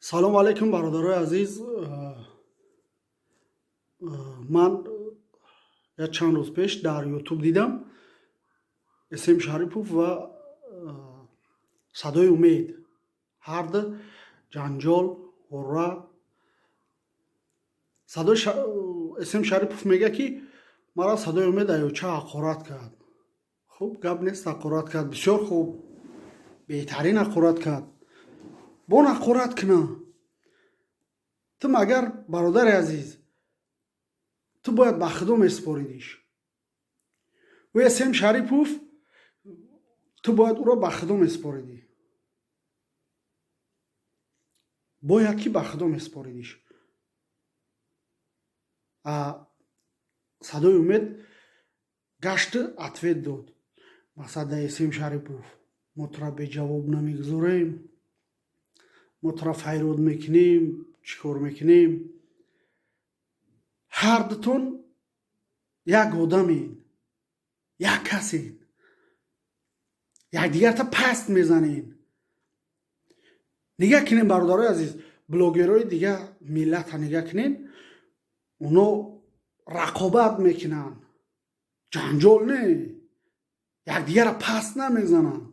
салом алайкум бародарои азиз. ман як чанд рӯз пеш дар ютуб дидам эсем шарипов ва садои умед ҳар ду ҷанҷол ҳурра. садои эсем шарипов мегӯяд ки мара садои умед аёча ҳақорат кард. хуб гап нест, ҳақорат кард, бисёр хуб, беҳтарин ҳақорат кард. бон ҳақорат кина. ту магар бародари азиз, ту бояд ба худо месупоридиш. ӯ эсем шарипов, ту бояд ӯро ба худо месупоридӣ. бояд ки ба худо месупоридиш. садои умед гашту ответ дод. масъала эсем шарипов, мо туро беҷавоб намегузорем, мо туро файрод мекунем, чӣ кор мекунем. ҳар дутон як одамед, як касед, якдигарро паст мезанед. нигаҳ кунед бародарои азиз, блогерҳои дига миллатро нигаҳ кунед, оно рақобат мекунанд, ҷанҷол не, якдигарро паст намезананд,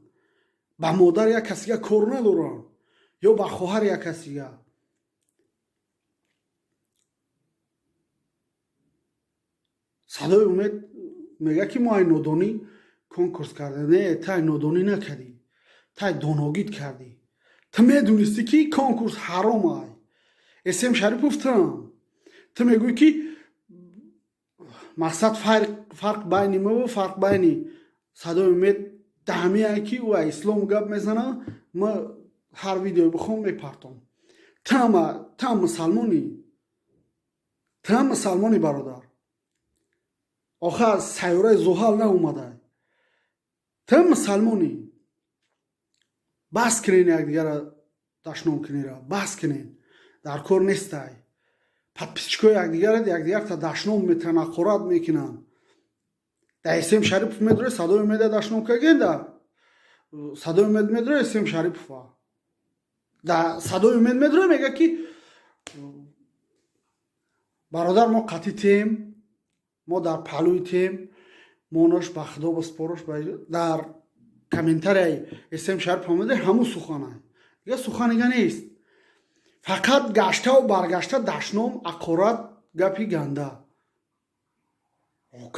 ба модар як касига кор надоранд ё ба хоҳар як касига. садои умед мегӯяд ки мо ай нодонӣ конкурс кардем. Не, ту ай нодонӣ накардӣ, ту ай доногит кардӣ. ту медонистӣ ки конкурс ҳаром ай. эсем шарипов ту мегӯӣ ки мақсад фарқ байни мо ва фарқ байни садои умед даҳмияе ки ӯ ай ислом гап мезана, ма ҳар видео бихом мепартом. ту мусалмонӣ, ту мусалмонӣ бародар. охир аз сайёраи зуҳал наомадай. ту мусалмонӣ. бас кунед якдигарро дашном кунедра, бас кунед. дар кор нестай. подписчикои якдигарро дашном метавонанд, ҳақорат мекунанд. да эсем шарипов медоре садои умеда дашном кардагенда. садои умед медоре эсем шарипова. да садои умед медоре мегӯяд ки бародар мо қатъи тем, мо дар паҳлӯи тем, монош ба худо бисупорош. дар комментарияи эсем шарипов омаде ҳамун суханай. дига сухан дига нест. фақат гаштаву баргашта дашном, ҳақорат, гапи ганда.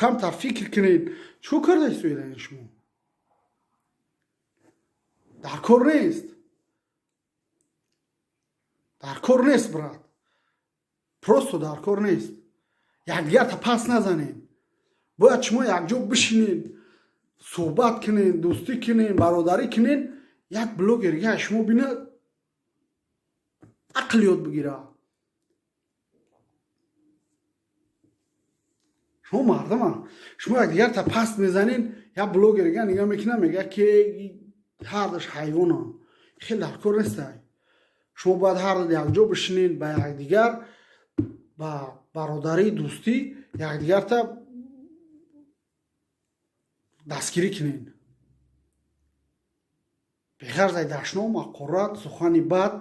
камтар фикр кунед. чӣ кардаистед шумо? дар кор нест. дар кор нест брат. просто дар кор нест. якдигарро пас назанед. бояд шумо якҷо бишинед, суҳбат кунед, дӯстӣ кунед, бародарӣ кунед. як блогер я шумо бина ақл ёд бигира. шумо мардама, шумо якдигарро паст мезанед. як блогер я нигаҳ мекунад, мегӯяд ки ҳардуш ҳайвонанд. хеле дар кор нестай. шумо бояд ҳарду якҷо бишинед, ба якдигар ба бародарӣ, дӯстӣ якдигарро дастгирӣ кунед. беғарз ай дашном, ҳақорат, сухани бад,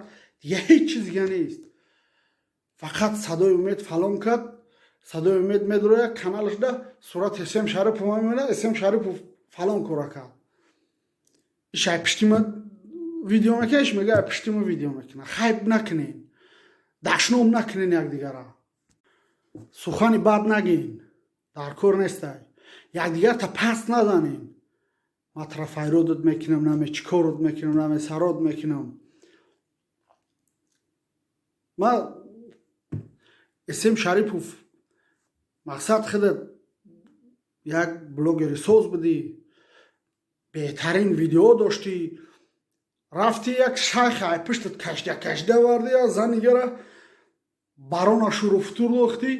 дига ҳеҷ чиз дига нест. фақат садои умед фалон кард. садои умед медоре каналашда сурат эсем шарипов мемонад, эсем шарипов фалон кора кард. иш ай пиштима видео мекунад, иш мегӯяд ай пиштима видео мекунад. хайп накунед. дашном накунед якдигарро. сухани бад нагӯед. дар кор нестай. якдигарро паст назанед. ман туро файродот мекунам, наме чӣ корот мекунам, наме сарот мекунам. ман эсем шарипов мақсад худат як блогери соз будӣ, беҳтарин видео доштӣ, рафтӣ як шайха ай пуштат кашда варди, занигара барона шуруфтур дохтӣ.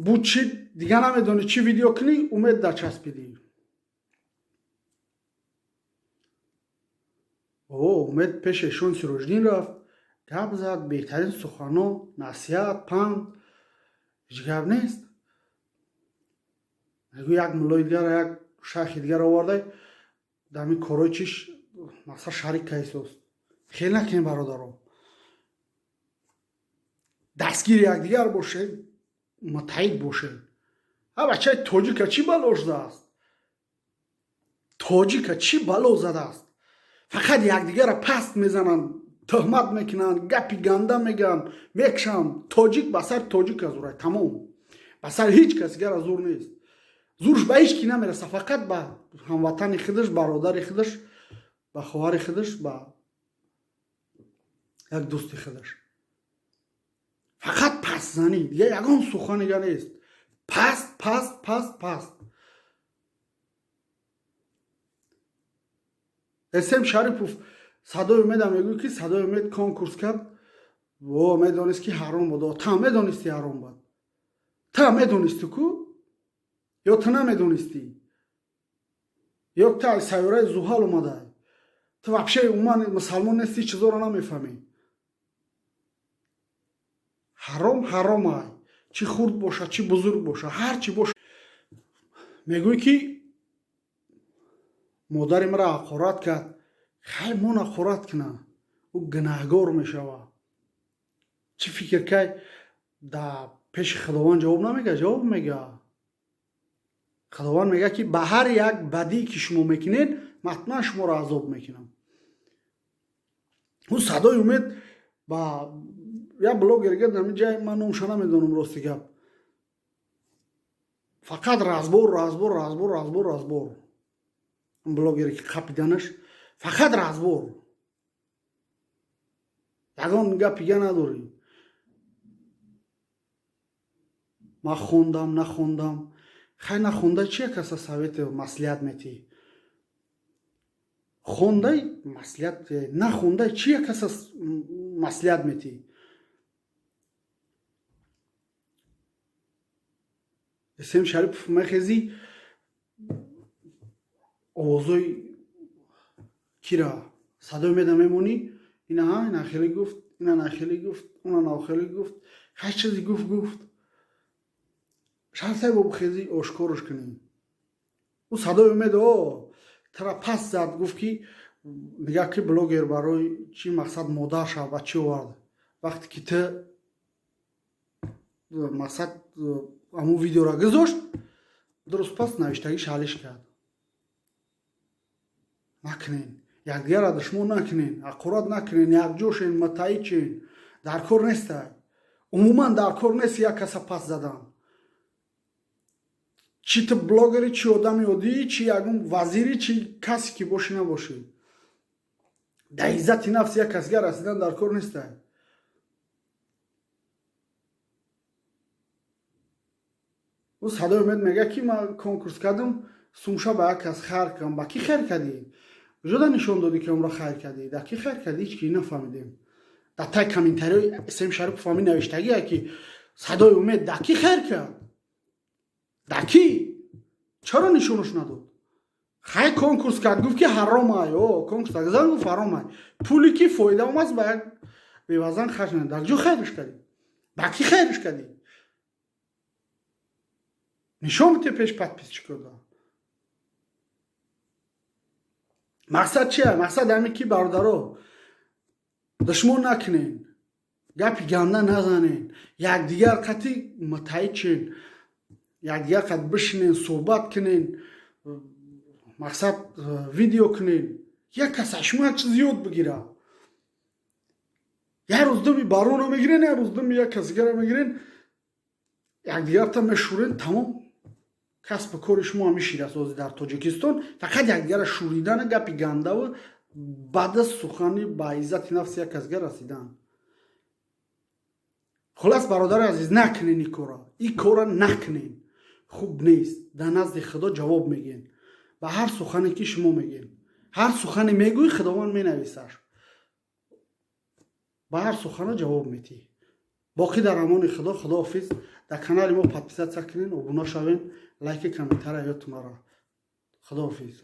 буд чӣ дига намедонӣ чӣ видео кунӣ, умед дачаспидӣ. умед пеши эшон сироҷдин рафт, гап зад, беҳтарин сухано, насиҳат, панд. ҳеҷ гап нест. як муллои дигар, як шайхи дигар овардай дами корои чиш масъала шарик кайсост. хел накунед бародаро. дастгири якдигар бошед, муттаҳид бошед. бачаи тоҷика чӣ бало шудааст? тоҷика чӣ бало задааст? фақат якдигара паст мезананд, тӯҳмат мекунанд, гапи ганда мегӯянд, мекушанд. тоҷик ба сари тоҷик азурад, тамом. ба сари ҳеҷ касигар азур нест. зурш ба ҳеҷ ки намереса, фақат ба ҳамватани худаш, бародари худаш, ба хоҳари худаш, ба як дӯсти худаш. фақат пастзанӣ, дигар ягон сухан дига нест. паст, паст, паст, паст. эсем шарипов садои умедам мегӯяд ки садои умед конкурс кард, медонист ки ҳаром буд. та медонисти ҳаром буд? та медонистӣ ку? ё ту намедонистӣ? ё та сайёраи зуҳал омадай? ту вообще умуман мусалмон нестӣ, чизоро намефаҳмӣ? ҳаром ҳаром ай, чӣ хурд боша, чӣ бузург боша, ҳар чӣ боша. мегӯй ки модари маро ҳақорат кард. хай мон ҳақорат куна, ӯ гунаҳгор мешава. чӣ фикр кай да пеши худованд ҷавоб намегӯяд? ҷавоб мегӯяд. худованд мегӯяд ки ба ҳар як бадие ки шумо мекунед, ҳатман шуморо азоб мекунам. ӯ садои умед ба як блогер гирд ҳамин ҷай, ман номша намедонам рости гап. фақат разбор, разбор, разбор, разбор, разбор. блогере ки қапиданаш фақат разбор. ягон гапи дига надорӣ. ман хондам, нахондам. хай нахонда чия каса совети маслиҳат метӣ? хондай маслиҳат, нахондай чия каса маслиҳат метӣ? эсем шарипов мехезӣ овозои кира садои умеда мемонӣ. ина нахелӣ гуфт, ина нахелӣ гуфт, уна нахелӣ гуфт, ҳар чизи гуфт. шансай бо бихезӣ ошкорш кунӣ. ӯ садои умед тара паст зад, гуфт ки мегӯяд ки блогер барои чӣ мақсад модарша ба чӣ овард? вақте ки ту мақсад ҳамун видеоро гузошт, дуруст паст навиштагиш ҳаллиш кард. накунен, якдигарро душмон накунен, ҳақорат накунен, якҷошен, муттаҳидшен. дар кор нестай. умуман дар кор нест як каса паст задан. чӣ ту блогери, чӣ одами оддӣ, чӣ ягон вазири, чӣ касе ки бошӣ набошӣ. дар иззати нафс як касига расидан дар кор нестай. ӯ садои умед мегӯяд ки ман конкурс кардам, сумша ба як кас хайр кардам. ба кӣ хайр кардӣ? ҷуда нишон додӣ ки умро хайр кардӣ. дар кӣ хайр кардӣ? ҳеҷ ки нафаҳмидем. дар тай комментариҳои эсем шарипов ҳамин навиштагие ки садои умед дар кӣ хайр кард? дар кӣ? чаро нишонаш надод? хай конкурс кард, гуфт ки ҳаром ай. конкурс кард, гуфт ҳаром ай. пули ки фоида омаст ба як бевазан харҷ надод. дар ҷо хайрш кардӣ? ба кӣ хайрш кардӣ? нишон бите пеш подписчик кода. мақсад чия? мақсад ҳамин ки бародаро душмон накунен, гапи ганда назанен, якдигар қати муттаҳид шен, якдигар қат бишинен, суҳбат кунен, мақсад видео кунен. як каса шумо як чиз ёд бигира. як рӯз думи бароно мегирен, як рӯз думи як касигара мегирен, якдигарта мешӯрен, тамом. касби кори шумо ҳамин аст ҳозир дар Тоҷикистон. фақат якдигара шӯридан, гапи гандаву баъда сухани ба иззати нафси як касига расидан. خلاص برادر عزیز نکنین این کارا نکنین. خوب نیست. در نزد خدا جواب میگین. و هر سخنی که شما میگین، هر سخنی میگوی خداوند مینویسش. با هر سخن جواب میدی. باقی در امان خدا. خداحافظ. در کانال ما پادپیسات کنین، ابونا شوین، لایک کامنتار یادتون را. خداحافظ.